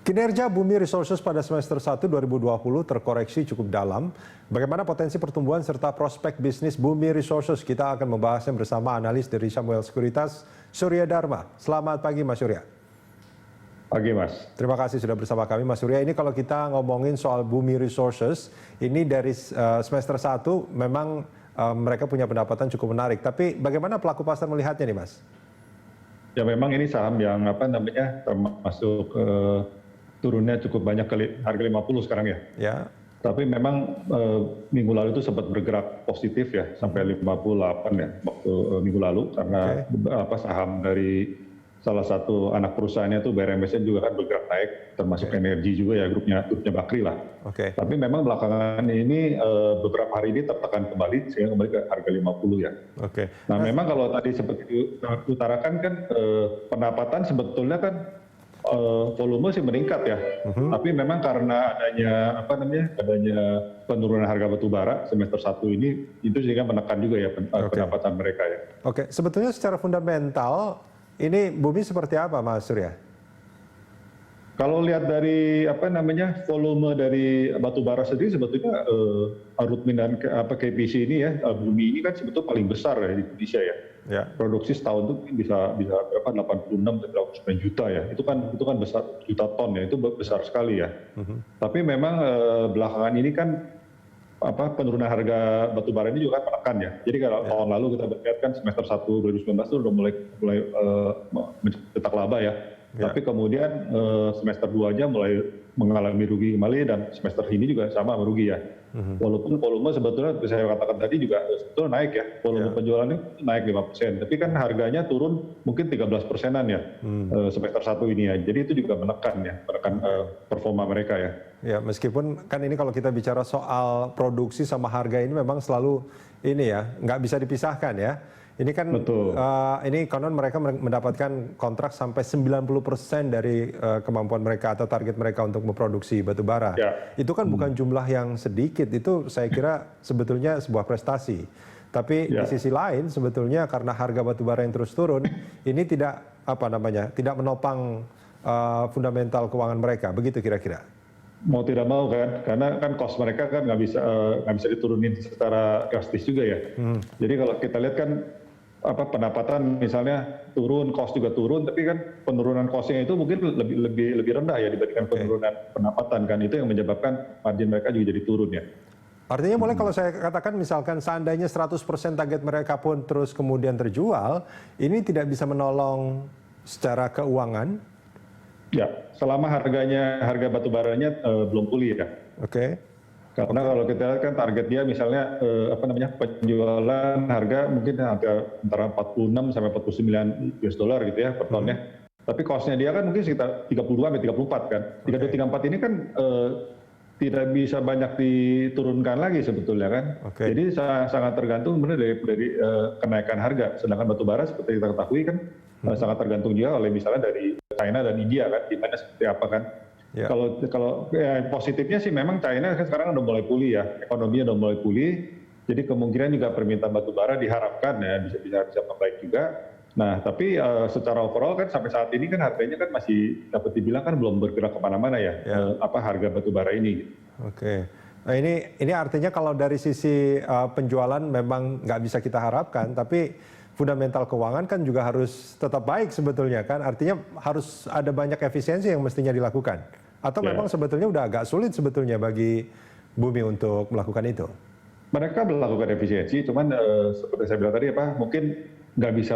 Kinerja Bumi Resources pada semester 1 2020 terkoreksi cukup dalam. Bagaimana potensi pertumbuhan serta prospek bisnis Bumi Resources? Kita akan membahasnya bersama analis dari Samuel Sekuritas, Surya Dharma. Selamat pagi Mas Surya. Pagi Mas. Terima kasih sudah bersama kami Mas Surya. Ini kalau kita ngomongin soal Bumi Resources, ini dari semester 1 memang mereka punya pendapatan cukup menarik. Tapi bagaimana pelaku pasar melihatnya nih Mas? Ya memang ini saham yang termasuk turunnya cukup banyak ke harga 50 sekarang ya. Ya. Tapi memang minggu lalu itu sempat bergerak positif ya sampai 58 ya waktu minggu lalu karena beberapa saham dari salah satu anak perusahaannya itu BRMS juga kan bergerak naik, termasuk energi juga ya grupnya Bakri lah. Tapi memang belakangan ini beberapa hari ini tertekan kembali sehingga kembali ke harga 50 ya. Nah memang kalau tadi seperti utarakan kan pendapatan sebetulnya kan volume sih meningkat ya, tapi memang karena adanya penurunan harga batu bara semester 1 ini itu sehingga menekan juga ya pendapatan mereka ya. Sebetulnya secara fundamental ini Bumi seperti apa Mas Surya? Kalau lihat dari volume dari batu bara sendiri sebetulnya Arutmin dan KPC ini ya, Bumi ini kan sebetulnya paling besar ya di Indonesia ya. Produksi setahun itu bisa berapa 86 sampai 89 juta ya. Itu kan besar, juta ton ya, itu besar sekali ya. Tapi memang belakangan ini kan penurunan harga batu bara ini juga kan menekan ya. Jadi kalau tahun lalu kita lihat kan semester 1 2019 itu udah mulai mencetak laba ya. Tapi kemudian semester 2 aja mulai mengalami rugi kembali dan semester ini juga sama merugi ya. Walaupun volume sebetulnya saya katakan tadi juga sebetulnya naik ya. Volume penjualannya naik 5%, tapi kan harganya turun mungkin 13%-an ya semester 1 ini ya. Jadi itu juga menekan performa mereka ya. Ya, meskipun kan ini kalau kita bicara soal produksi sama harga ini memang selalu ini ya, nggak bisa dipisahkan ya. Ini kan ini konon mereka mendapatkan kontrak sampai 90% dari kemampuan mereka atau target mereka untuk memproduksi batu bara. Itu kan bukan jumlah yang sedikit, itu saya kira sebetulnya sebuah prestasi. Tapi di sisi lain sebetulnya karena harga batu bara yang terus turun, ini tidak tidak menopang fundamental keuangan mereka, begitu kira-kira. Mau tidak mau kan, karena kan cost mereka kan nggak bisa diturunin secara drastis juga ya. Jadi kalau kita lihat kan pendapatan misalnya turun, cost juga turun, tapi kan penurunan costnya itu mungkin lebih rendah ya dibandingkan penurunan pendapatan kan, itu yang menyebabkan margin mereka juga jadi turun ya. Artinya boleh kalau saya katakan misalkan seandainya 100% target mereka pun terus kemudian terjual, ini tidak bisa menolong secara keuangan? Ya, selama harga batu baranya belum pulih ya. Karena kalau kita lihat kan target dia misalnya penjualan harga mungkin antara 46 sampai 49 US dollar gitu ya per tonnya. Tapi cost-nya dia kan mungkin sekitar 32 sampai 34 kan. 32-34 ini kan tidak bisa banyak diturunkan lagi sebetulnya kan. Jadi sangat tergantung benar dari kenaikan harga. Sedangkan batu bara seperti kita ketahui kan sangat tergantung juga oleh misalnya dari China dan India kan, di mana seperti apa kan. Kalau positifnya sih memang China kan sekarang udah mulai pulih ya, ekonominya udah mulai pulih, jadi kemungkinan juga permintaan batu bara diharapkan ya bisa membaik juga. Nah tapi secara overall kan sampai saat ini kan harganya kan masih dapat dibilang kan belum bergerak kemana-mana ya, harga batu bara ini. Nah ini artinya kalau dari sisi penjualan memang nggak bisa kita harapkan, tapi fundamental keuangan kan juga harus tetap baik sebetulnya kan, artinya harus ada banyak efisiensi yang mestinya dilakukan. Atau memang sebetulnya udah agak sulit sebetulnya bagi Bumi untuk melakukan itu? Mereka melakukan efisiensi, cuman seperti saya bilang tadi mungkin nggak bisa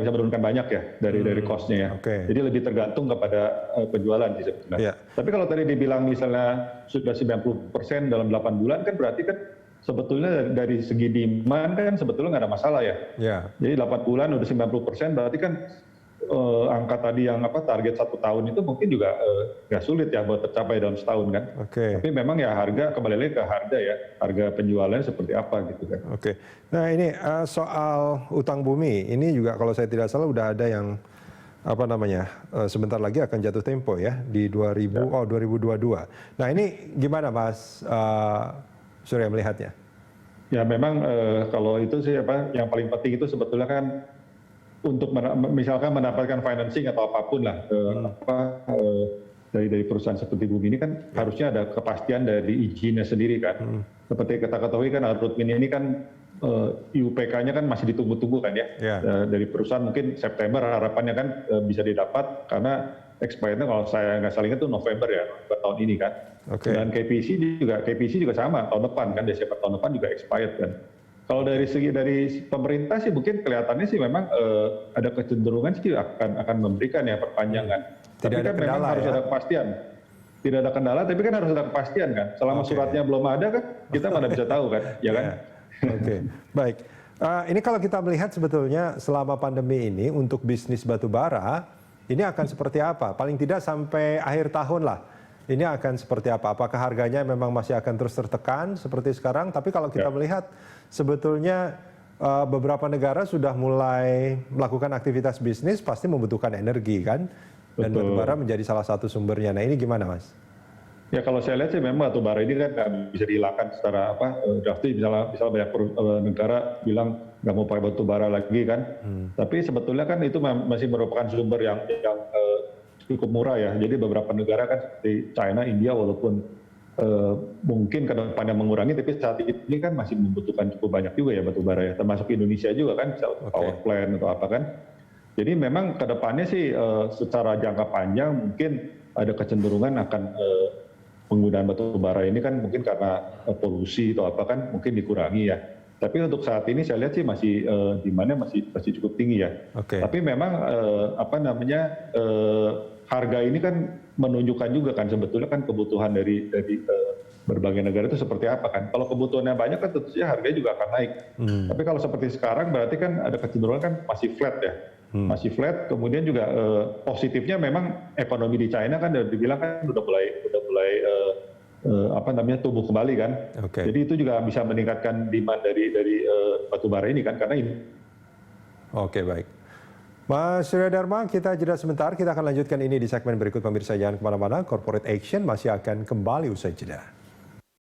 menurunkan banyak ya dari cost-nya ya. Jadi lebih tergantung kepada penjualan sih sebetulnya. Tapi kalau tadi dibilang misalnya sudah 90% dalam 8 bulan kan berarti kan sebetulnya dari segi demand kan sebetulnya nggak ada masalah ya. Jadi 8 bulan udah 90% berarti kan angka tadi yang target 1 tahun itu mungkin juga nggak sulit ya buat tercapai dalam setahun kan. Tapi memang ya harga kembali lagi ke harga ya, harga penjualannya seperti apa gitu kan. Nah ini soal utang Bumi ini juga kalau saya tidak salah udah ada yang sebentar lagi akan jatuh tempo ya di 2022. Nah ini gimana Mas Surya melihatnya? Ya memang kalau itu sih yang paling penting itu sebetulnya kan untuk misalkan mendapatkan financing atau apapun lah dari perusahaan seperti Bumi ini kan harusnya ada kepastian dari izinnya sendiri kan. Seperti kita ketahui kan Arutmin ini kan IUPK-nya kan masih ditunggu-tunggu kan ya. Dari perusahaan mungkin September harapannya kan bisa didapat karena expirednya kalau saya nggak salah ingat itu November ya, tahun ini kan. Dan KPC juga sama tahun depan kan, Desember tahun depan juga expired kan. Kalau dari pemerintah sih mungkin kelihatannya sih memang ada kecenderungan sih akan memberikan ya perpanjangan. Tapi kan memang harus ada kepastian. Tidak ada kendala, tapi kan harus ada kepastian kan. Selama suratnya belum ada kan, kita mana bisa tahu kan, ya kan? Oke, baik. Ini kalau kita melihat sebetulnya selama pandemi ini untuk bisnis batu bara, ini akan seperti apa? Paling tidak sampai akhir tahun lah. Ini akan seperti apa? Apakah harganya memang masih akan terus tertekan seperti sekarang? Tapi kalau kita melihat sebetulnya beberapa negara sudah mulai melakukan aktivitas bisnis pasti membutuhkan energi kan? Dan batubara menjadi salah satu sumbernya. Nah ini gimana Mas? Ya kalau saya lihat sih memang batubara ini kan nggak bisa dihilangkan secara drastis. Misalnya banyak negara bilang nggak mau pakai batubara lagi kan. Tapi sebetulnya kan itu masih merupakan sumber yang cukup murah ya. Jadi beberapa negara kan seperti China, India walaupun mungkin ke depannya mengurangi, tapi saat ini kan masih membutuhkan cukup banyak juga ya batubara ya. Termasuk Indonesia juga kan, power plant atau apa kan. Jadi memang ke depannya sih secara jangka panjang mungkin ada kecenderungan akan penggunaan batu bara ini kan mungkin karena polusi atau apa kan mungkin dikurangi ya. Tapi untuk saat ini saya lihat sih masih demandnya masih cukup tinggi ya. Tapi memang harga ini kan menunjukkan juga kan sebetulnya kan kebutuhan dari berbagai negara itu seperti apa kan. Kalau kebutuhannya banyak kan tentu saja harganya juga akan naik. Tapi kalau seperti sekarang berarti kan ada kecenderungan kan masih flat ya. Masih flat, kemudian juga positifnya memang ekonomi di China kan dibilang kan udah mulai tumbuh kembali kan. Jadi itu juga bisa meningkatkan demand dari batubara ini kan karena ini. Oke, baik. Mas Surya Dharma, kita jeda sebentar, kita akan lanjutkan ini di segmen berikut. Pemirsa jangan kemana-mana, Corporate Action masih akan kembali usai jeda.